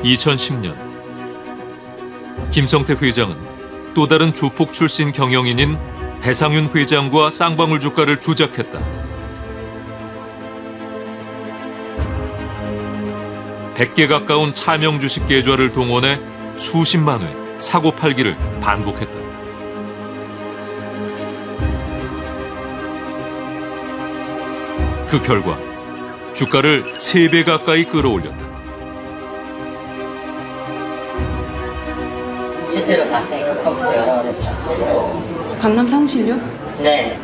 2010년 김성태 회장은 또 다른 조폭 출신 경영인인 배상윤 회장과 쌍방울 주가를 조작했다. 100개 가까운 차명 주식 계좌를 동원해 수십만 회 사고 팔기를 반복했다. 그 결과 주가를 3배 가까이 끌어올렸다. 실제로 봤으니까 컴퓨터 열어버렸죠. 강남 사무실요? 네.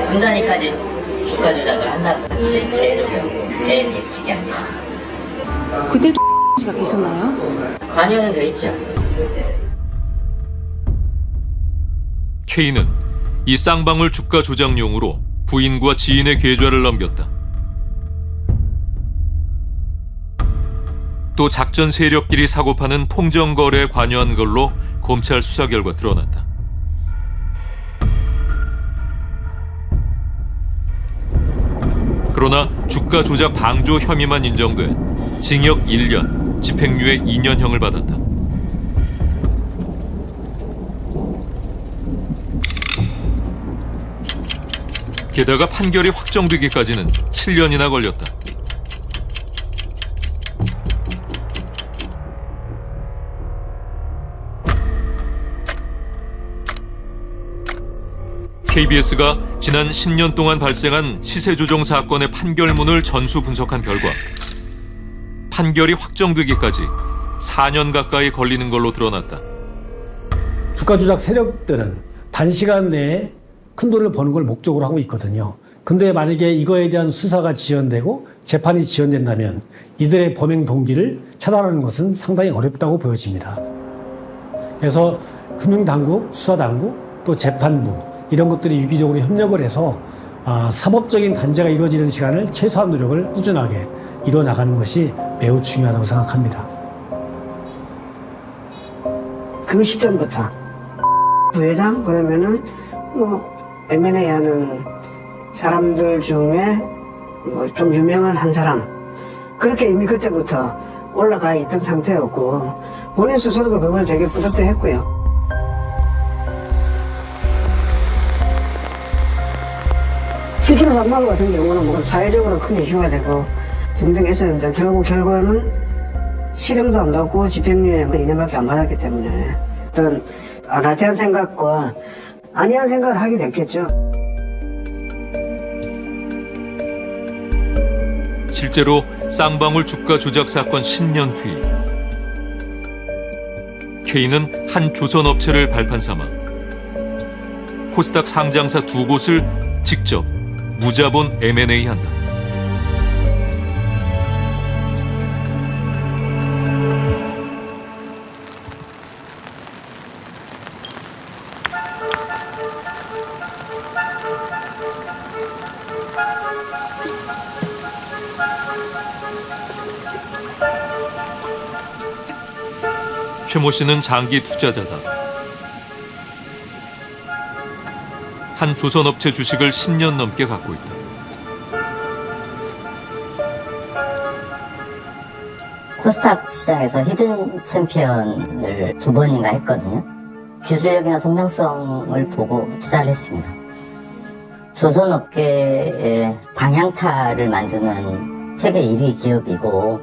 군단위까지 주가 조작을 한다고. 실제로요. 개인 예측이 아니라. 그때도 가 계셨나요? 관여는 돼 있죠. K는 이 쌍방울 주가 조작용으로 부인과 지인의 계좌를 넘겼다. 또 작전 세력끼리 사고파는 통정거래에 관여한 걸로 검찰 수사 결과 드러났다. 그러나 주가 조작 방조 혐의만 인정돼 징역 1년, 집행유예 2년형을 받았다. 게다가 판결이 확정되기까지는 7년이나 걸렸다. KBS가 지난 10년 동안 발생한 시세 조정 사건의 판결문을 전수 분석한 결과 판결이 확정되기까지 4년 가까이 걸리는 걸로 드러났다. 주가 조작 세력들은 단시간 내에 큰 돈을 버는 걸 목적으로 하고 있거든요. 근데 만약에 이거에 대한 수사가 지연되고 재판이 지연된다면 이들의 범행 동기를 차단하는 것은 상당히 어렵다고 보여집니다. 그래서 금융당국, 수사당국, 또 재판부 이런 것들이 유기적으로 협력을 해서 사법적인 단죄가 이루어지는 시간을 최소한 노력을 꾸준하게 이뤄나가는 것이 매우 중요하다고 생각합니다. 그 시점부터 부회장 그러면은 M&A 하는 사람들 중에 좀 유명한 한 사람 그렇게 이미 그때부터 올라가 있던 상태였고 본인 스스로도 그걸 되게 뿌듯해했고요. 실제로 쌍방울 같은 경우는 사회적으로 큰 이슈가 되고 등등 했었는데 결국 결과는 실형도 안 받고 집행유예 2년밖에 안 받았기 때문에 어떤 나태한 생각과 아니한 생각을 하게 됐겠죠. 실제로 쌍방울 주가 조작 사건 10년 뒤 K는 한 조선업체를 발판 삼아 코스닥 상장사 2곳을 직접 무자본 M&A 한다. 최모 씨는 장기 투자자다. 한 조선업체 주식을 10년 넘게 갖고 있다. 코스닥 시장에서 히든 챔피언을 2번인가 했거든요. 기술력이나 성장성을 보고 투자를 했습니다. 조선업계의 방향타를 만드는 세계 1위 기업이고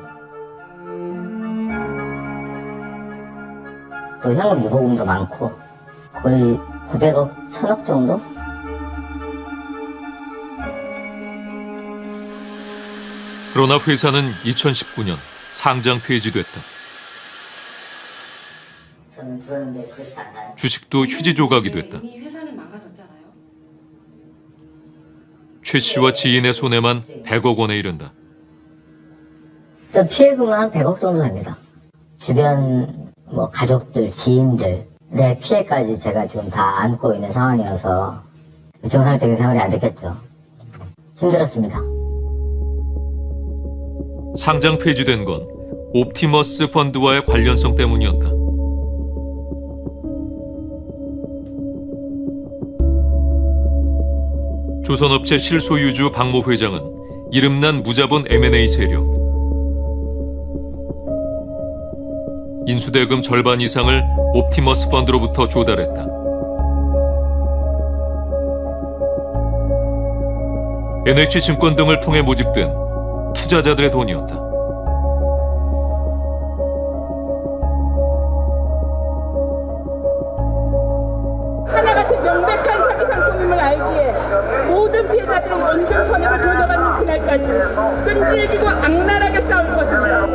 또 현금 유보금도 많고 거의 900억, 1000억 정도? 그러나 회사는 2019년 상장 폐지됐다. 저는 들었는데 그렇지 않나요? 주식도 휴지 조각이 됐다. 이미 회사는 망가졌잖아요. 최 씨와 지인의 손해만 100억 원에 이른다. 피해금은 한 100억 정도 됩니다. 주변 가족들, 지인들의 피해까지 제가 지금 다 안고 있는 상황이어서 정상적인 생활이 안 됐겠죠. 힘들었습니다. 상장 폐지된 건 옵티머스 펀드와의 관련성 때문이었다. 조선업체 실소유주 박모 회장은 이름난 무자본 M&A 세력. 인수대금 절반 이상을 옵티머스 펀드로부터 조달했다. NH증권 등을 통해 모집된 투자자들의 돈이었다. 하나같이 명백한 사기 상품임을 알기에 모든 피해자들의 원금 전액을 돌려받는 그날까지 끈질기고 악랄하게 싸울 것입니다.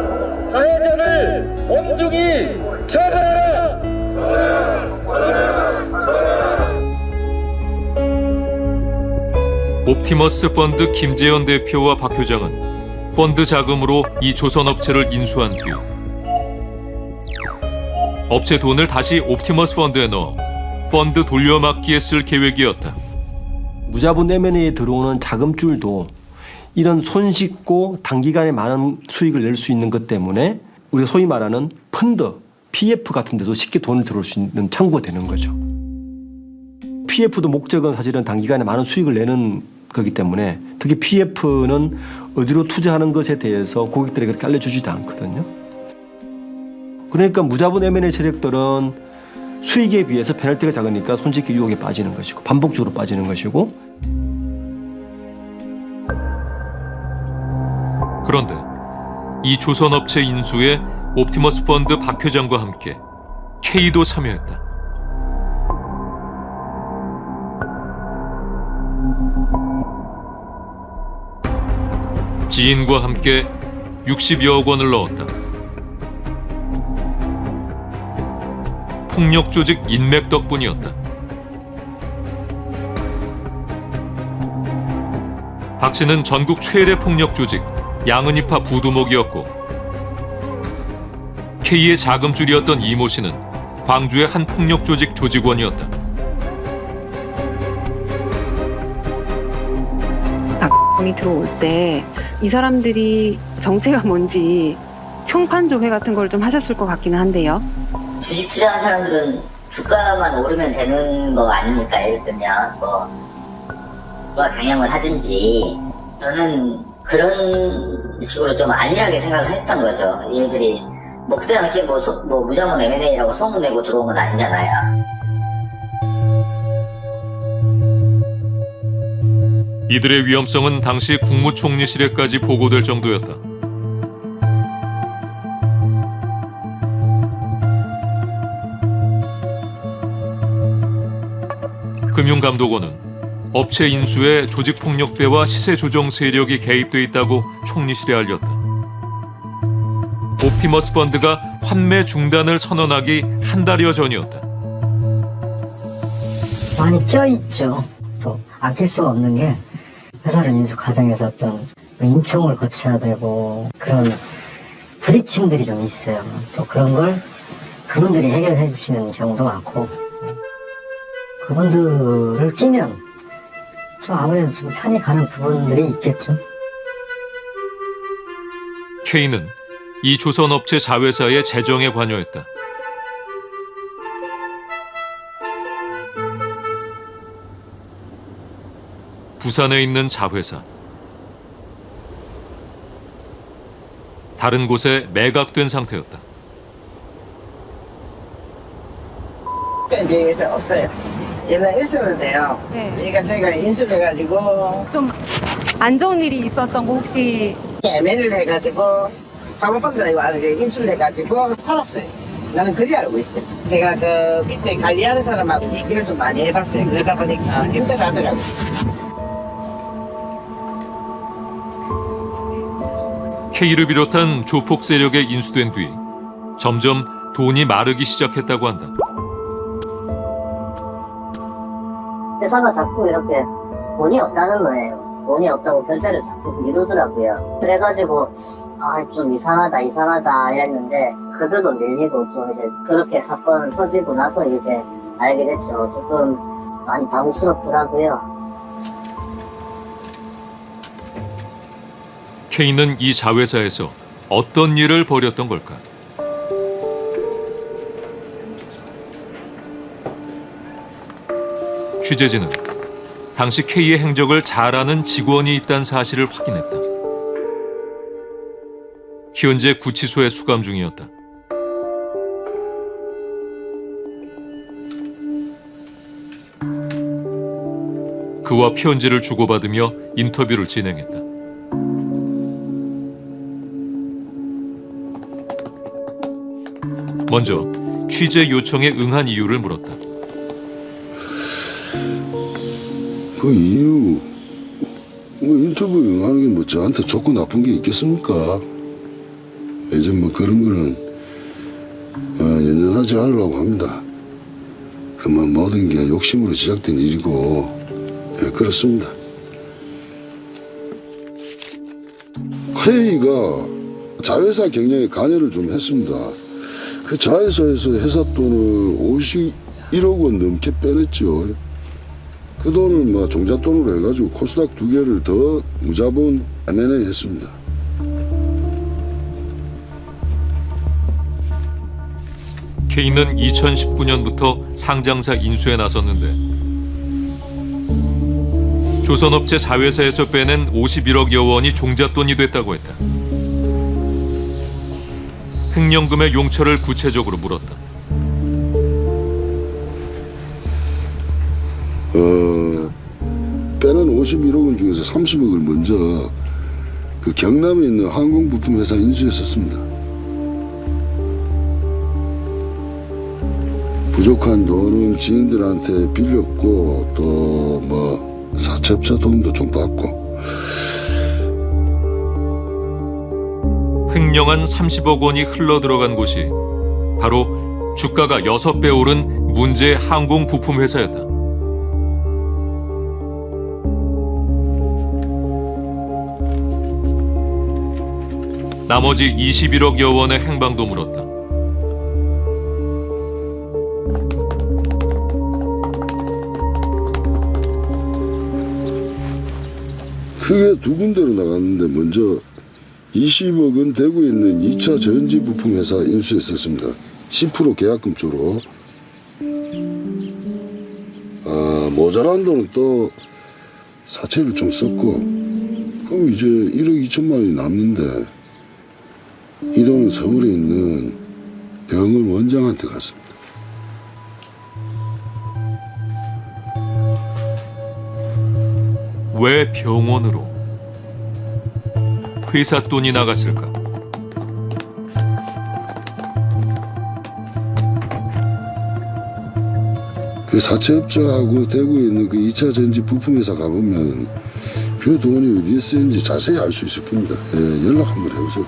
가해자를 엄중히 처벌하라! 옵티머스 펀드 김재현 대표와 박 회장은 펀드 자금으로 이 조선업체를 인수한 뒤 업체 돈을 다시 옵티머스 펀드에 넣어 펀드 돌려막기에 쓸 계획이었다. 무자본 M&A에 들어오는 자금줄도 이런 손쉽고 단기간에 많은 수익을 낼 수 있는 것 때문에 우리가 소위 말하는 펀드, PF 같은 데서 쉽게 돈을 들어올 수 있는 창구가 되는 거죠. PF도 목적은 사실은 단기간에 많은 수익을 내는 거기 때문에 특히 PF는 어디로 투자하는 것에 대해서 고객들에게 그렇게 알려주지도 않거든요. 그러니까 무자본 M&A 세력들은 수익에 비해서 페널티가 작으니까 손쉽게 유혹에 빠지는 것이고 반복적으로 빠지는 것이고. 그런데 이 조선업체 인수에 옵티머스 펀드 박 회장과 함께 K도 참여했다. 지인과 함께 60여억 원을 넣었다. 폭력 조직 인맥 덕분이었다. 박 씨는 전국 최대 폭력 조직 양은이파 부두목이었고 K의 자금줄이었던 이모 씨는 광주의 한 폭력 조직 조직원이었다. 박이 들어올 때 이 사람들이 정체가 뭔지 평판 조회 같은 걸 좀 하셨을 것 같기는 한데요. 주식 투자한 사람들은 주가만 오르면 되는 거 아닙니까? 예를 들면 누가 경영을 하든지 저는 그런 식으로 좀 안일하게 생각을 했던 거죠. 얘들이 뭐 그때 당시에 뭐 무자본 M&A라고 소문내고 들어온 건 아니잖아요. 이들의 위험성은 당시 국무총리실에까지 보고될 정도였다. 금융감독원은 업체 인수에 조직폭력배와 시세조정 세력이 개입돼 있다고 총리실에 알렸다. 옵티머스 펀드가 환매 중단을 선언하기 한 달여 전이었다. 많이 껴있죠. 또 아낄 수가 없는 게 회사를 인수 과정에서 어떤 임총을 거쳐야 되고 그런 부딪힘들이 좀 있어요. 또 그런 걸 그분들이 해결해 주시는 경우도 많고 그분들을 끼면 좀 아무래도 좀 편히 가는 부분들이 있겠죠. K는 이 조선업체 자회사의 재정에 관여했다. 부산에 있는 자회사. 다른 곳에 매각된 상태였다. 이제 없어요. 옛날에 있었는데요. 네. 그러니까 저희가 인수를 해가지고 좀 안 좋은 일이 있었던 거 혹시 M&A를 해가지고 사모펀드라 이거 인수를 해가지고 팔았어요. 나는 그리 알고 있어요. 내가 그 밑에 관리하는 사람하고 얘기를 좀 많이 해봤어요. 그러다 보니까 힘들어하더라고요. K를 비롯한 조폭 세력에 인수된 뒤 점점 돈이 마르기 시작했다고 한다. 회사가 자꾸 이렇게 돈이 없다는 거예요. 돈이 없다고 결제를 자꾸 미루더라고요. 그래가지고 좀 이상하다 이랬는데 급여도 밀리고 좀 이제 그렇게 사건 터지고 나서 이제 알게 됐죠. 조금 많이 당혹스럽더라고요. K는 이 자회사에서 어떤 일을 벌였던 걸까? 취재진은 당시 K의 행적을 잘 아는 직원이 있다는 사실을 확인했다. 현재 구치소에 수감 중이었다. 그와 편지를 주고받으며 인터뷰를 진행했다. 먼저 취재 요청에 응한 이유를 물었다. 그 이유, 인터뷰 응하는 게 뭐 저한테 좋고 나쁜 게 있겠습니까? 이제 뭐 그런 거는 연연하지 않으려고 합니다. 뭐 모든 게 욕심으로 시작된 일이고, 그렇습니다. 회의가 자회사 경영에 관여를 좀 했습니다. 그 자회사에서 회사 돈을 51억 원 넘게 빼냈죠. 그 돈을 뭐 종잣돈으로 해가지고 코스닥 2개를 더 무자본 M&A 했습니다. K는 2019년부터 상장사 인수에 나섰는데 조선업체 자회사에서 빼낸 51억여 원이 종잣돈이 됐다고 했다. 횡령금의 용처를 구체적으로 물었다. 빼낸 51억 원 중에서 30억을 먼저 그 경남에 있는 항공부품 회사 인수에 썼습니다. 부족한 돈을 지인들한테 빌렸고 또 뭐 사채업자 도움도 좀 받고. 횡령한 30억 원이 흘러들어간 곳이 바로 주가가 6배 오른 문제 항공부품 회사였다. 나머지 21억여 원의 행방도 물었다. 크게 두 군데로 나갔는데 먼저 20억은 대구에 있는 2차 전지 부품 회사 인수에 썼습니다. 10% 계약금 쪽으로. 모자란 돈은 또 사채를 좀 썼고, 그럼 이제 1억 2천만 원이 남는데 이 돈은 서울에 있는 병원 원장한테 갔습니다. 왜 병원으로? 회사 돈이 나갔을까? 그 사채업자하고 대구에 있는 그 2차 전지 부품회사 가보면 그 돈이 어디에 쓰였는지 자세히 알 수 있을 겁니다. 연락 한번 해보세요.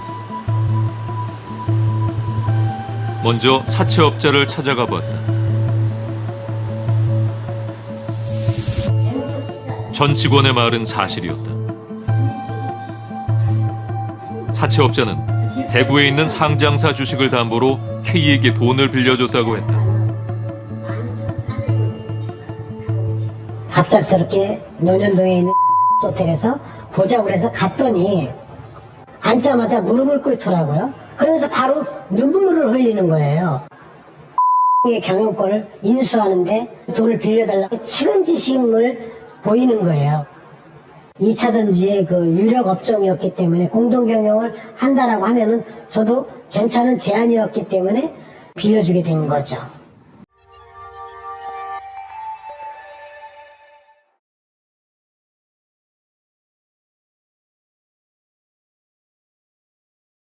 먼저 사채업자를 찾아가 보았다. 전 직원의 말은 사실이었다. 사채업자는 대구에 있는 상장사 주식을 담보로 K에게 돈을 빌려줬다고 했다. 갑작스럽게 논현동에 있는 호텔에서 보자고 그래서 갔더니 앉자마자 무릎을 꿇더라고요. 그러면서 바로 눈물을 흘리는 거예요. 경영권을 인수하는데 돈을 빌려달라고 측은지심을 보이는 거예요. 2차 전지의 그 유력 업종이었기 때문에 공동 경영을 한다라고 하면은 저도 괜찮은 제안이었기 때문에 빌려주게 된 거죠.